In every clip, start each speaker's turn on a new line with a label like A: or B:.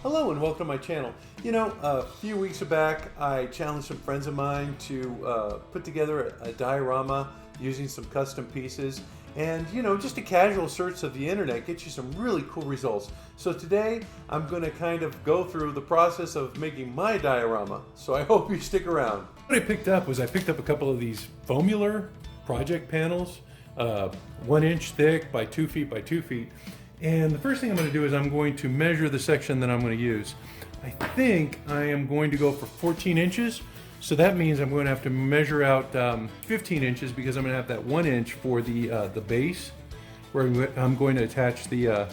A: Hello and welcome to my channel. You know, a few weeks back I challenged some friends of mine to put together a diorama using some custom pieces, and you know, just a casual search of the internet gets you some really cool results. So today I'm going to kind of go through the process of making my diorama, so I hope you stick around.
B: What I picked up a couple of these foamular project panels, 1 inch thick by 2 feet by 2 feet. And the first thing I'm going to do is I'm going to measure the section that I'm going to use. I think I am going to go for 14 inches. So that means I'm going to have to measure out 15 inches because I'm going to have that 1 inch for the base where I'm going to attach the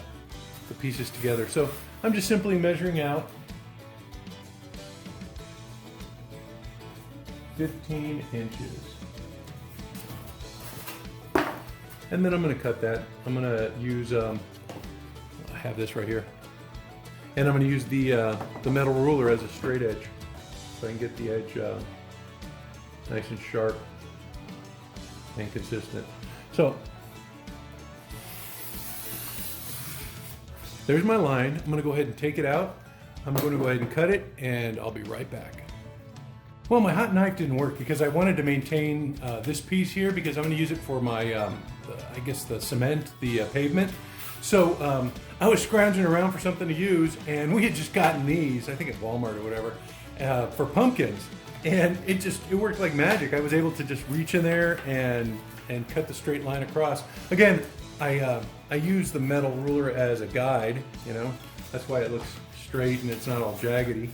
B: pieces together. So I'm just simply measuring out 15 inches. And then I'm going to cut that. I'm going to use I have this right here, and I'm going to use the metal ruler as a straight edge, so I can get the edge nice and sharp and consistent. So there's my line. I'm going to go ahead and take it out. I'm going to go ahead and cut it, and I'll be right back. Well, my hot knife didn't work because I wanted to maintain this piece here because I'm going to use it for my, I guess the cement, the pavement. So I was scrounging around for something to use, and we had just gotten these, I think at Walmart or whatever, for pumpkins. And it worked like magic. I was able to just reach in there and cut the straight line across. Again, I use the metal ruler as a guide, you know, that's why it looks straight and it's not all jaggedy.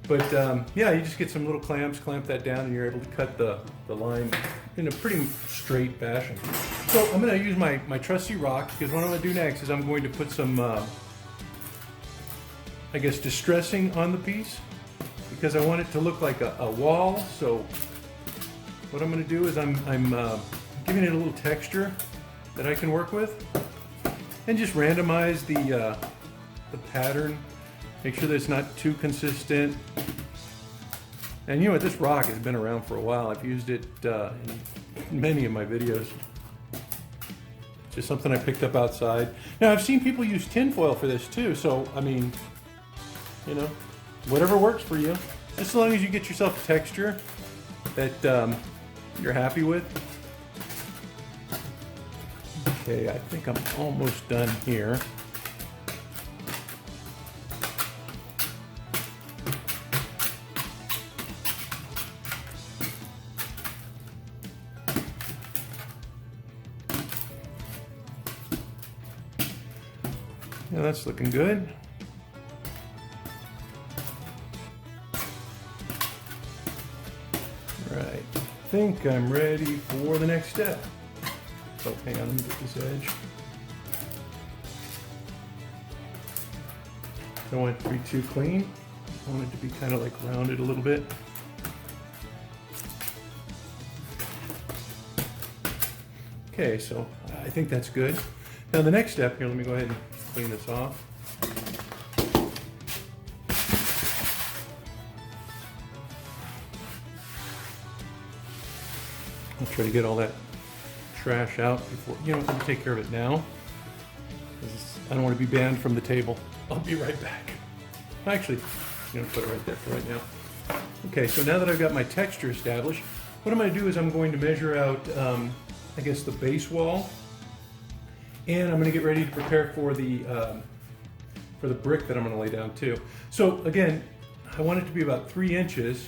B: But yeah, you just get some little clamps, clamp that down, and you're able to cut the line in a pretty straight fashion. So I'm going to use my trusty rock, because what I'm going to do next is I'm going to put some, I guess, distressing on the piece, because I want it to look like a wall. So what I'm going to do is I'm giving it a little texture that I can work with, and just randomize the pattern. Make sure that it's not too consistent. And you know what, this rock has been around for a while. I've used it in many of my videos. It's just something I picked up outside. Now, I've seen people use tinfoil for this too, so I mean, you know, whatever works for you. Just as long as you get yourself a texture that you're happy with. Okay, I think I'm almost done here. Yeah, that's looking good. Right, I think I'm ready for the next step. Oh, hang on, let me get this edge. Don't want it to be too clean. I want it to be kind of like rounded a little bit. Okay, so I think that's good. Now the next step here, let me go ahead and clean this off. I'll try to get all that trash out before, you know, let me take care of it now. I don't want to be banned from the table. I'll be right back. Actually, I'm going to put it right there for right now. Okay, so now that I've got my texture established, what I'm going to do is I'm going to measure out, I guess, the base wall. And I'm going to get ready to prepare for the brick that I'm going to lay down too. So again, I want it to be about 3 inches.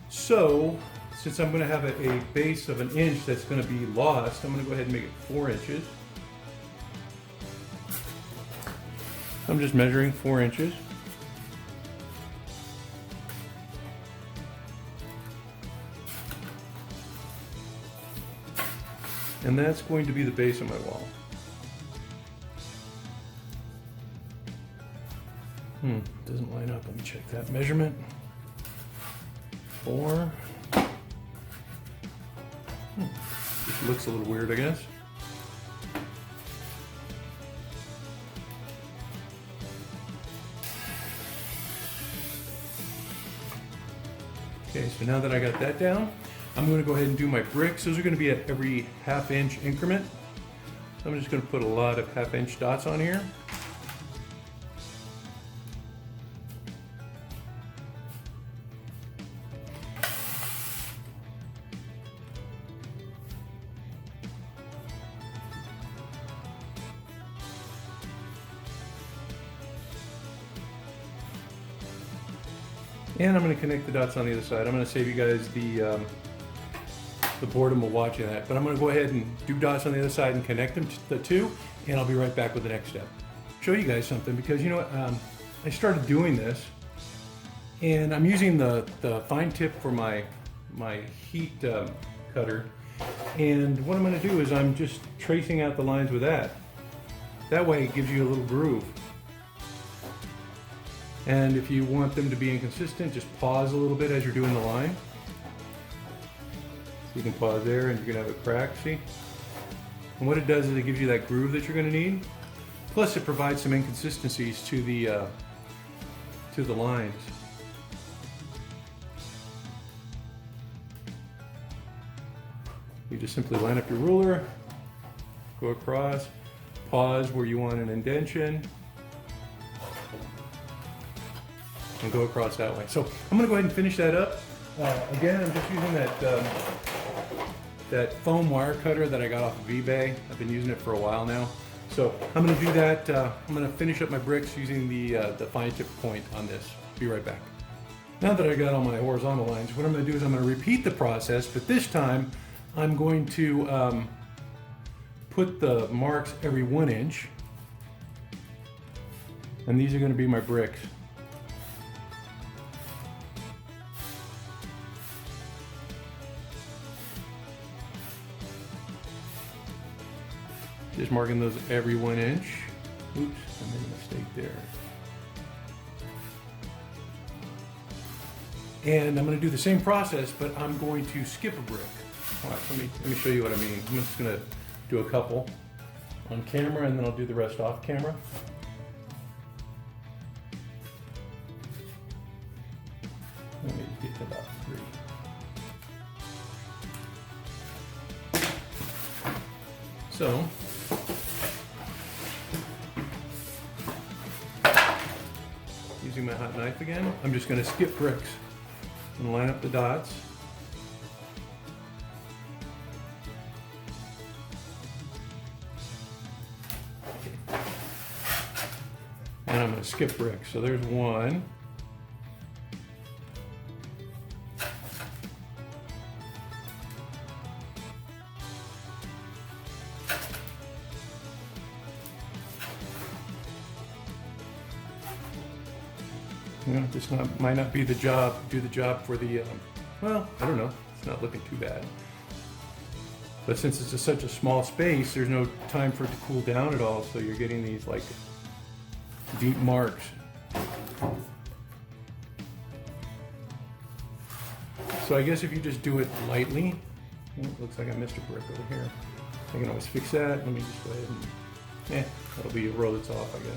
B: So since I'm going to have a base of 1 inch that's going to be lost, I'm going to go ahead and make it 4 inches. I'm just measuring 4 inches. And that's going to be the base of my wall. Doesn't line up. Let me check that measurement. 4. This looks a little weird, I guess. Okay, so now that I got that down, I'm going to go ahead and do my bricks. Those are going to be at every ½ inch increment. So I'm just going to put a lot of ½ inch dots on here. And I'm going to connect the dots on the other side. I'm going to save you guys the boredom of watching that. But I'm going to go ahead and do dots on the other side and connect them to the two, and I'll be right back with the next step. Show you guys something, because you know what, I started doing this, and I'm using the fine tip for my heat cutter, and what I'm going to do is I'm just tracing out the lines with that. That way it gives you a little groove. And if you want them to be inconsistent, just pause a little bit as you're doing the line. So you can pause there and you're going to have a crack, see? And what it does is it gives you that groove that you're going to need. Plus it provides some inconsistencies to the lines. You just simply line up your ruler, go across, pause where you want an indentation, and go across that way. So I'm going to go ahead and finish that up. Again, I'm just using that foam wire cutter that I got off of eBay. I've been using it for a while now. So I'm going to do that. I'm going to finish up my bricks using the fine tip point on this. Be right back. Now that I got all my horizontal lines, what I'm going to do is I'm going to repeat the process, but this time I'm going to put the marks every 1 inch. And these are going to be my bricks. Just marking those every 1 inch. Oops, I made a mistake there. And I'm going to do the same process, but I'm going to skip a brick. All right, let me show you what I mean. I'm just going to do a couple on camera, and then I'll do the rest off camera. Let me get to about 3. So, using my hot knife again, I'm just going to skip bricks and line up the dots. And I'm going to skip bricks. So there's 1. You know, this might not be the job, do the job for the, well, I don't know, it's not looking too bad. But since it's such a small space, there's no time for it to cool down at all, so you're getting these like deep marks. So I guess if you just do it lightly, it looks like I missed a brick over here. I can always fix that. Let me just go ahead and, that'll be a row that's off, I guess.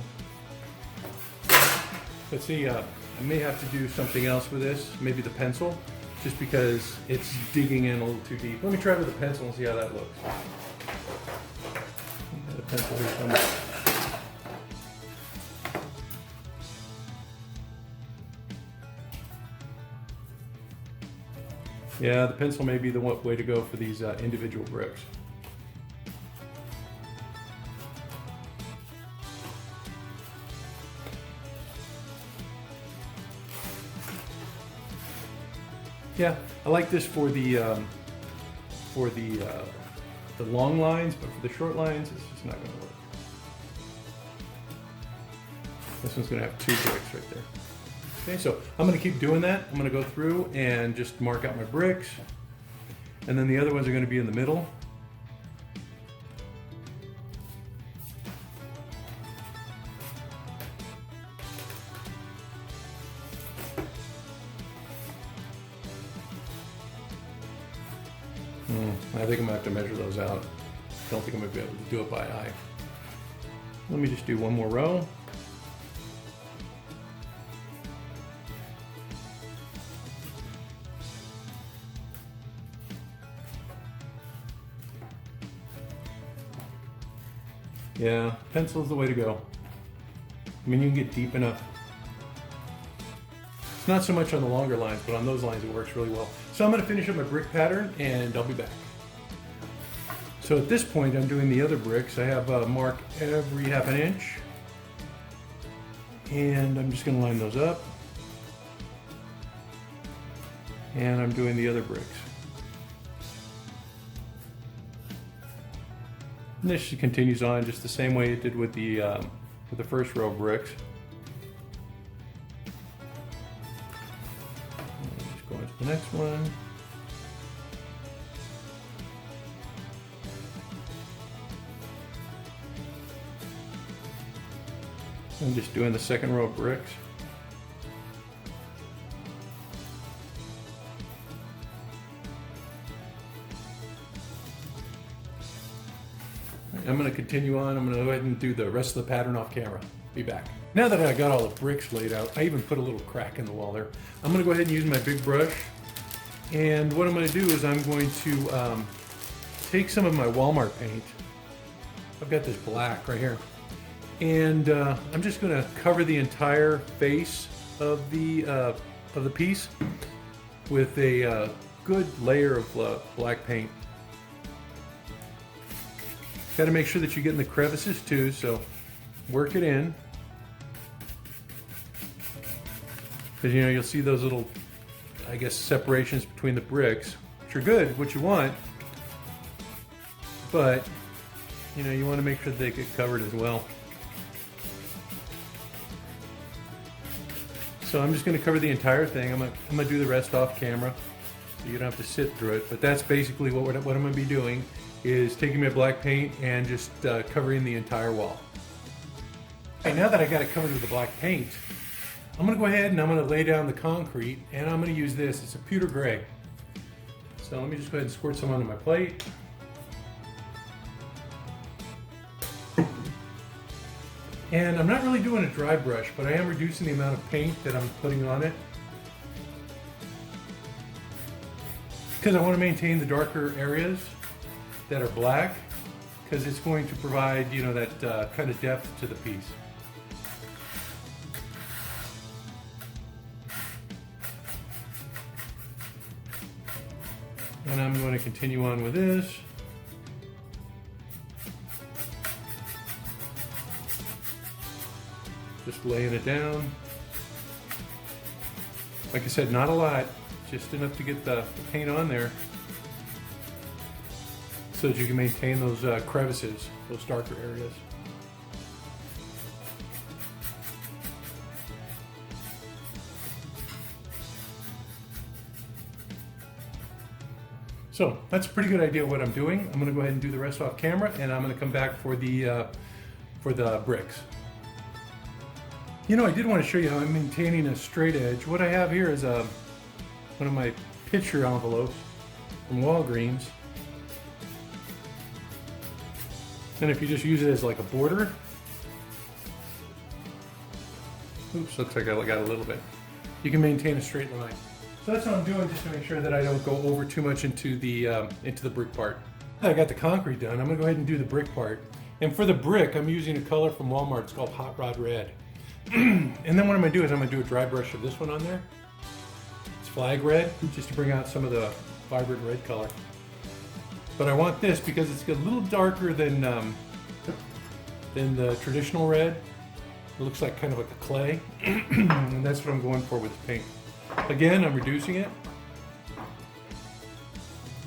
B: Let's see, I may have to do something else with this, maybe the pencil, just because it's digging in a little too deep. Let me try with the pencil and see how that looks. The pencil here somewhere. Yeah, the pencil may be the way to go for these individual bricks. Yeah, I like this for the long lines, but for the short lines, it's just not going to work. This one's going to have 2 bricks right there. Okay, so I'm going to keep doing that. I'm going to go through and just mark out my bricks, and then the other ones are going to be in the middle. I think I'm going to have to measure those out. I don't think I'm going to be able to do it by eye. Let me just do one more row. Yeah, pencil is the way to go. I mean, you can get deep enough. It's not so much on the longer lines, but on those lines it works really well. So I'm going to finish up my brick pattern and I'll be back. So at this point I'm doing the other bricks. I have mark every 1/2 inch. And I'm just going to line those up. And I'm doing the other bricks. And this continues on just the same way it did with the first row of bricks. Just go on to the next one. I'm just doing the second row of bricks. I'm going to continue on. I'm going to go ahead and do the rest of the pattern off camera. Be back. Now that I got all the bricks laid out, I even put a little crack in the wall there. I'm going to go ahead and use my big brush. And what I'm going to do is I'm going to take some of my Walmart paint. I've got this black right here. And I'm just going to cover the entire face of the piece with a good layer of black paint. Got to make sure that you get in the crevices too, so work it in. Because you know, you'll see those little, I guess, separations between the bricks, which are good, what you want. But, you know, you want to make sure they get covered as well. So I'm just going to cover the entire thing. I'm going to do the rest off camera, so you don't have to sit through it. But that's basically what I'm going to be doing, is taking my black paint and just covering the entire wall. Okay, now that I got it covered with the black paint, I'm going to go ahead and I'm going to lay down the concrete, and I'm going to use this. It's a pewter gray. So let me just go ahead and squirt some onto my plate. And I'm not really doing a dry brush, but I am reducing the amount of paint that I'm putting on it, because I want to maintain the darker areas that are black, because it's going to provide, you know, that kind of depth to the piece. And I'm going to continue on with this. Just laying it down. Like I said, not a lot, just enough to get the paint on there so that you can maintain those crevices, those darker areas. So that's a pretty good idea of what I'm doing. I'm going to go ahead and do the rest off camera, and I'm going to come back for the bricks. You know, I did want to show you how I'm maintaining a straight edge. What I have here is one of my picture envelopes from Walgreens. And if you just use it as like a border, oops, looks like I got a little bit. You can maintain a straight line. So that's what I'm doing, just to make sure that I don't go over too much into the brick part. I got the concrete done. I'm gonna go ahead and do the brick part. And for the brick, I'm using a color from Walmart. It's called Hot Rod Red. And then what I'm gonna do is I'm gonna do a dry brush of this one on there. It's flag red, just to bring out some of the vibrant red color. But I want this because it's a little darker than the traditional red. It looks like kind of like a clay, and that's what I'm going for with the paint. Again, I'm reducing it.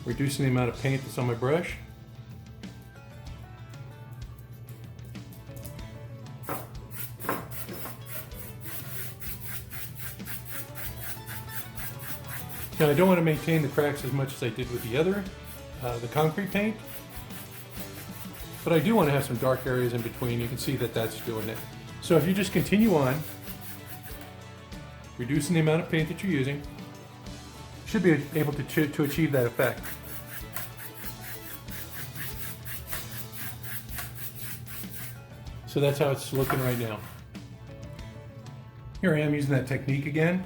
B: Reducing the amount of paint that's on my brush. Now I don't want to maintain the cracks as much as I did with the other, the concrete paint. But I do want to have some dark areas in between. You can see that that's doing it. So if you just continue on, reducing the amount of paint that you're using, you should be able to achieve that effect. So that's how it's looking right now. Here I am using that technique again,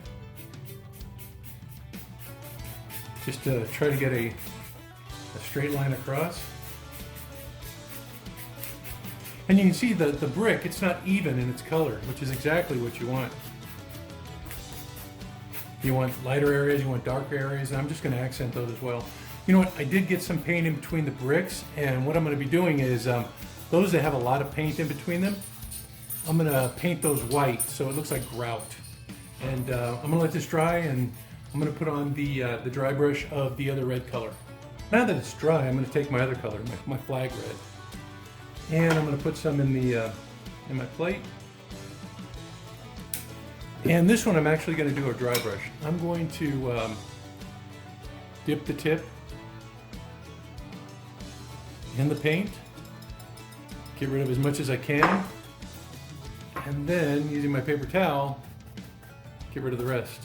B: just to try to get a straight line across. And you can see the brick, it's not even in its color, which is exactly what you want. You want lighter areas, you want darker areas, and I'm just going to accent those as well. You know what, I did get some paint in between the bricks, and what I'm going to be doing is, those that have a lot of paint in between them, I'm going to paint those white so it looks like grout. And I'm going to let this dry, and I'm going to put on the dry brush of the other red color. Now that it's dry, I'm going to take my other color, my flag red, and I'm going to put some in my plate. And this one I'm actually going to do a dry brush. I'm going to dip the tip in the paint, get rid of as much as I can, and then using my paper towel, get rid of the rest.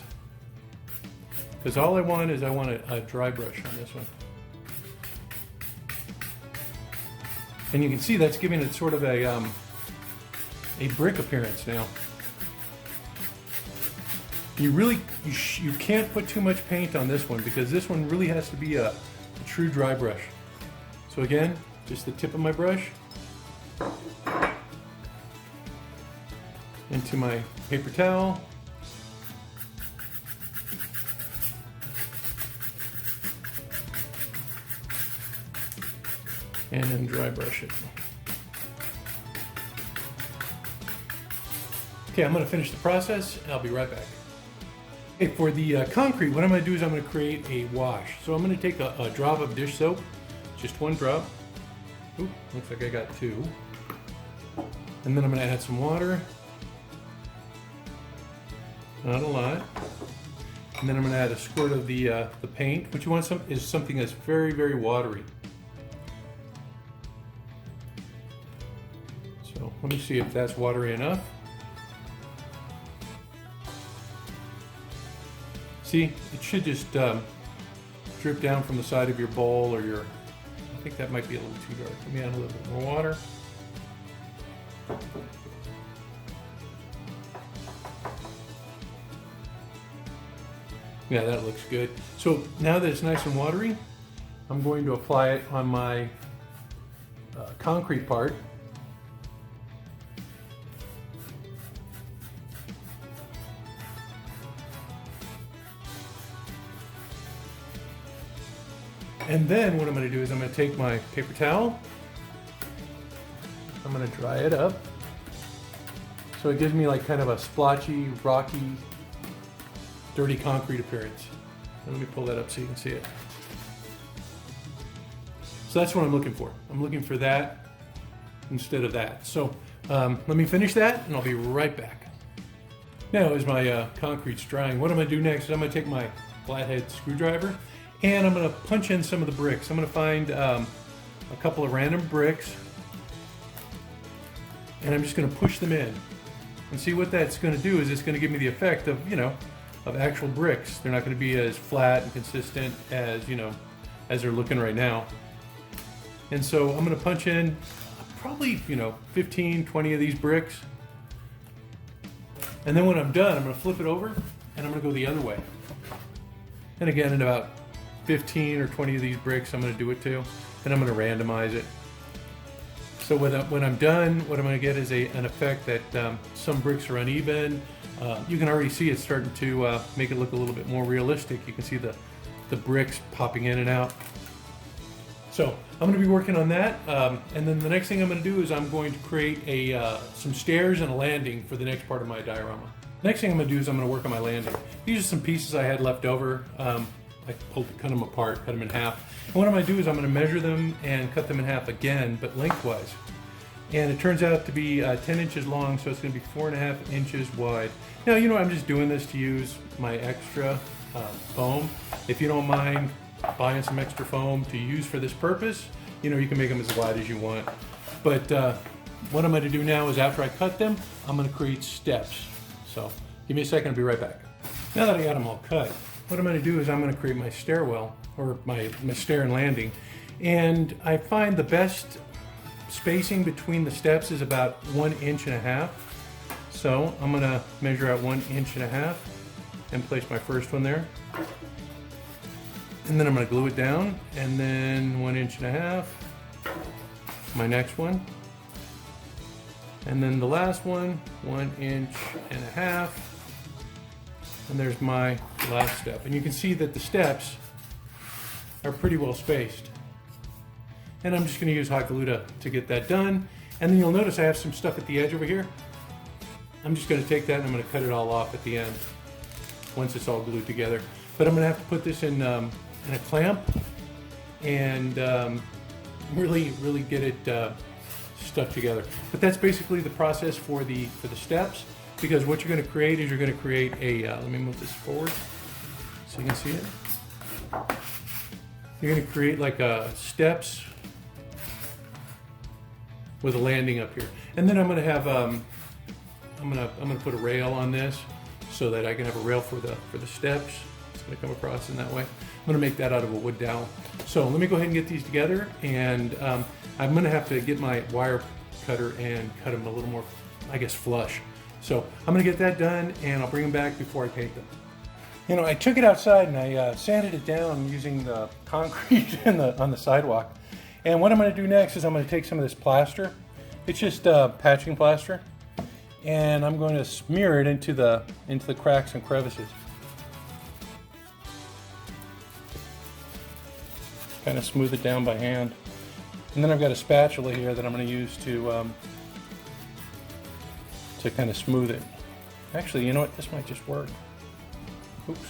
B: Because all I want is a dry brush on this one. And you can see that's giving it sort of a brick appearance now. You can't put too much paint on this one because this one really has to be a true dry brush. So again, just the tip of my brush into my paper towel. And then dry brush it. Okay, I'm going to finish the process and I'll be right back. Okay, for the concrete, what I'm going to do is I'm going to create a wash. So I'm going to take a drop of dish soap, just one drop. Ooh, looks like I got two. And then I'm going to add some water. Not a lot. And then I'm going to add a squirt of the paint. What you want is something that's very, very watery. So let me see if that's watery enough. See, it should just drip down from the side of your bowl or your, I think that might be a little too dark. Let me add a little bit more water. Yeah, that looks good. So now that it's nice and watery, I'm going to apply it on my concrete part. And then what I'm going to do is I'm going to take my paper towel, I'm going to dry it up so it gives me like kind of a splotchy, rocky, dirty concrete appearance. And let me pull that up so you can see it. So that's what I'm looking for. I'm looking for that instead of that. So let me finish that and I'll be right back. Now as my concrete's drying, what I'm going to do next is I'm going to take my flathead screwdriver and I'm going to punch in some of the bricks. I'm going to find a couple of random bricks and I'm just going to push them in. And see what that's going to do is it's going to give me the effect of, of actual bricks. They're not going to be as flat and consistent as, as they're looking right now. And so I'm going to punch in probably, 15, 20 of these bricks. And then when I'm done, I'm going to flip it over and I'm going to go the other way. And again, in about 15 or 20 of these bricks, I'm going to do it too. And I'm going to randomize it. So when I'm done, what I'm going to get is an effect that some bricks are uneven. You can already see it's starting to make it look a little bit more realistic. You can see the bricks popping in and out. So I'm going to be working on that. And then the next thing I'm going to do is I'm going to create some stairs and a landing for the next part of my diorama. Next thing I'm going to do is I'm going to work on my landing. These are some pieces I had left over. I cut them apart, cut them in half. And what I'm going to do is I'm going to measure them and cut them in half again, but lengthwise. And it turns out to be 10 inches long, so it's going to be 4.5 inches wide. Now, I'm just doing this to use my extra foam. If you don't mind buying some extra foam to use for this purpose, you can make them as wide as you want. But what I'm going to do now is after I cut them, I'm going to create steps. So give me a second, I'll be right back. Now that I got them all cut, what I'm going to do is I'm going to create my stairwell, or my stair and landing. And I find the best spacing between the steps is about 1.5 inches. So I'm going to measure out 1.5 inches and place my first one there. And then I'm going to glue it down, and then 1.5 inches, my next one. And then the last one, 1.5 inches. And there's my last step. And you can see that the steps are pretty well spaced. And I'm just going to use hot glue to get that done. And then you'll notice I have some stuff at the edge over here. I'm just going to take that and I'm going to cut it all off at the end once it's all glued together. but I'm gonna have to put this in a clamp and really get it stuck together. But that's basically the process for the steps, because what you're going to create is you're going to create a, let me move this forward so you can see it. You're going to create like steps with a landing up here. And then I'm going to have, I'm going to put a rail on this so that I can have a rail for the steps. It's going to come across in that way. I'm going to make that out of a wood dowel. So let me go ahead and get these together, and I'm going to have to get my wire cutter and cut them a little more, I guess, flush. So I'm going to get that done, and I'll bring them back before I paint them. You know, I took it outside and I sanded it down using the concrete on the sidewalk. And what I'm going to do next is I'm going to take some of this plaster. It's just patching plaster, and I'm going to smear it into the cracks and crevices. Kind of smooth it down by hand. And then I've got a spatula here that I'm going to use to kind of smooth it. Actually, you know what? This might just work. Oops.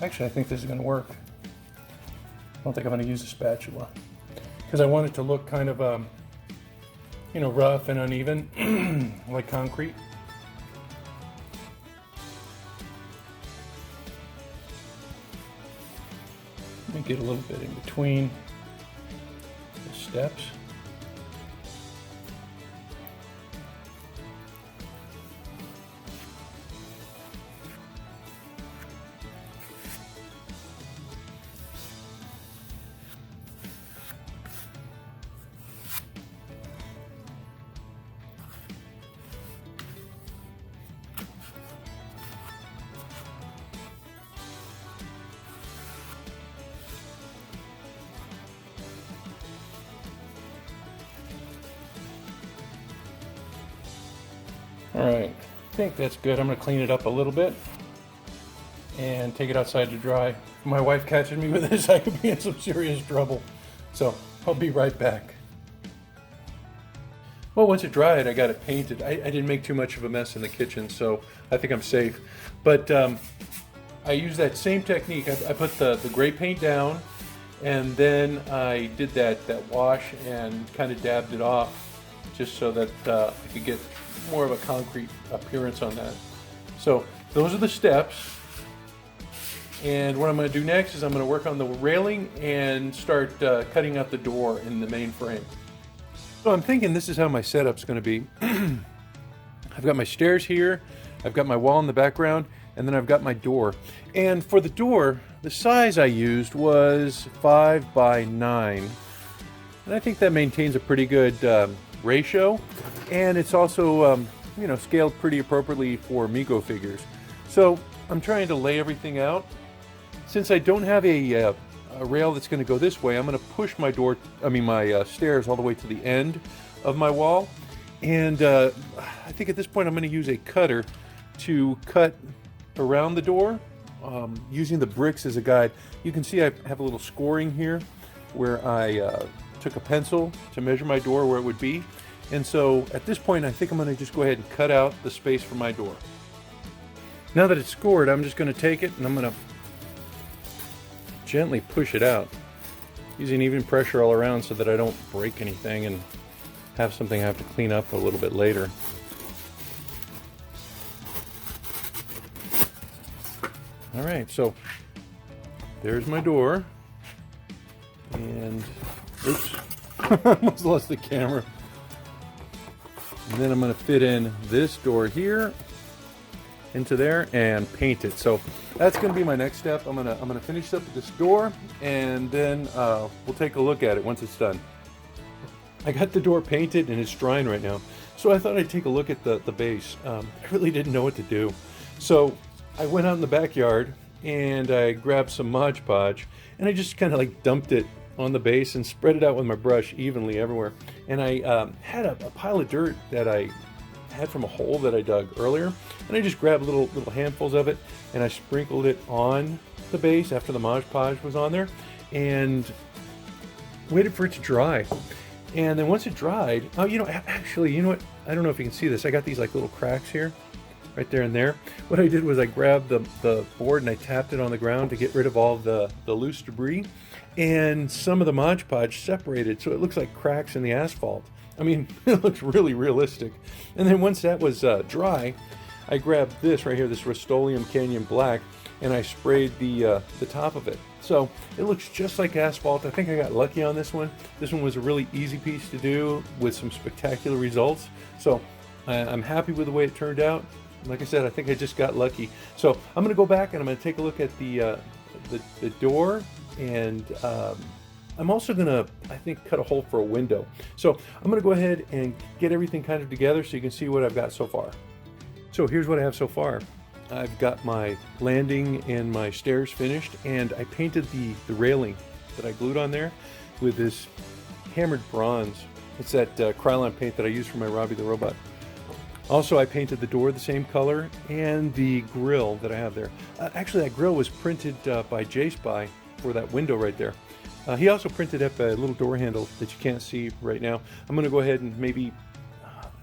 B: Actually, I think this is going to work. I don't think I'm going to use a spatula, because I want it to look kind of, you know, rough and uneven, like concrete. Let me get a little bit in between the steps. All right, I think that's good. I'm gonna clean it up a little bit and take it outside to dry. If my wife catches me with this, I could be in some serious trouble. So I'll be right back. Well, once it dried, I got it painted. I didn't make too much of a mess in the kitchen, so I think I'm safe. But I used that same technique. I put the gray paint down, and then I did that wash and kind of dabbed it off just so that I could get more of a concrete appearance on that. So those are the steps, and what I'm going to do next is I'm going to work on the railing and start cutting out the door in the main frame. So I'm thinking this is how my setup's going to be. I've got my stairs here, I've got my wall in the background, and then I've got my door. And for the door, the size I used was 5 by 9, and I think that maintains a pretty good ratio. And it's also, you know, scaled pretty appropriately for Mego figures. So I'm trying to lay everything out. Since I don't have a rail that's going to go this way, I'm going to push my stairs all the way to the end of my wall. And I think at this point I'm going to use a cutter to cut around the door, using the bricks as a guide. You can see I have a little scoring here where I took a pencil to measure my door where it would be. And so at this point, I think I'm going to just go ahead and cut out the space for my door. Now that it's scored, I'm just going to take it and I'm going to gently push it out, using even pressure all around so that I don't break anything and have something I have to clean up a little bit later. All right, so there's my door. And, oops, I almost lost the camera. And then I'm going to fit in this door here into there and paint it. So that's going to be my next step. I'm going to finish up this door, and then we'll take a look at it once it's done. I got the door painted and it's drying right now, so I thought I'd take a look at the base. I really didn't know what to do, so I went out in the backyard and I grabbed some Mod Podge and I just kind of like dumped it on the base and spread it out with my brush evenly everywhere. And I had a pile of dirt that I had from a hole that I dug earlier, and I just grabbed little handfuls of it and I sprinkled it on the base after the Mod Podge was on there and waited for it to dry. And then once it dried, oh, actually, you know what? I don't know if you can see this. I got these like little cracks here, right there and there. What I did was I grabbed the board and I tapped it on the ground to get rid of all the loose debris. And some of the Mod Podge separated, so it looks like cracks in the asphalt. I mean, it looks really realistic. And then once that was dry, I grabbed this right here, this Rust-Oleum Canyon Black, and I sprayed the top of it. So it looks just like asphalt. I think I got lucky on this one. This one was a really easy piece to do with some spectacular results. So I'm happy with the way it turned out. Like I said, I think I just got lucky. So I'm going to go back and I'm going to take a look at the door, and I'm also going to, I think, cut a hole for a window. So I'm going to go ahead and get everything kind of together so you can see what I've got so far. So here's what I have so far. I've got my landing and my stairs finished, and I painted the railing that I glued on there with this hammered bronze. It's that Krylon paint that I used for my Robbie the Robot. Also, I painted the door the same color and the grill that I have there. Actually, that grill was printed by J-Spy for that window right there. He also printed up a little door handle that you can't see right now. I'm going to go ahead and maybe,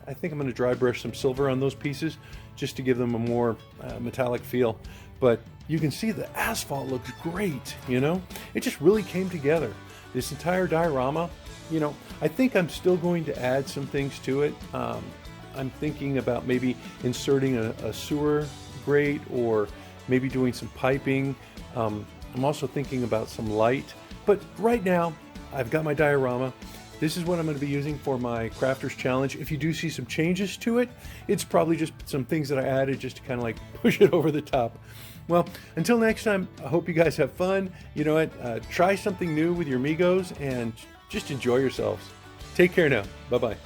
B: I think I'm going to dry brush some silver on those pieces just to give them a more metallic feel. But you can see the asphalt looks great, It just really came together. This entire diorama, I think I'm still going to add some things to it. I'm thinking about maybe inserting a sewer grate, or maybe doing some piping. I'm also thinking about some light. But right now, I've got my diorama. This is what I'm going to be using for my Crafters Challenge. If you do see some changes to it, it's probably just some things that I added just to kind of like push it over the top. Well, until next time, I hope you guys have fun. You know what? Try something new with your Megos and just enjoy yourselves. Take care now. Bye-bye.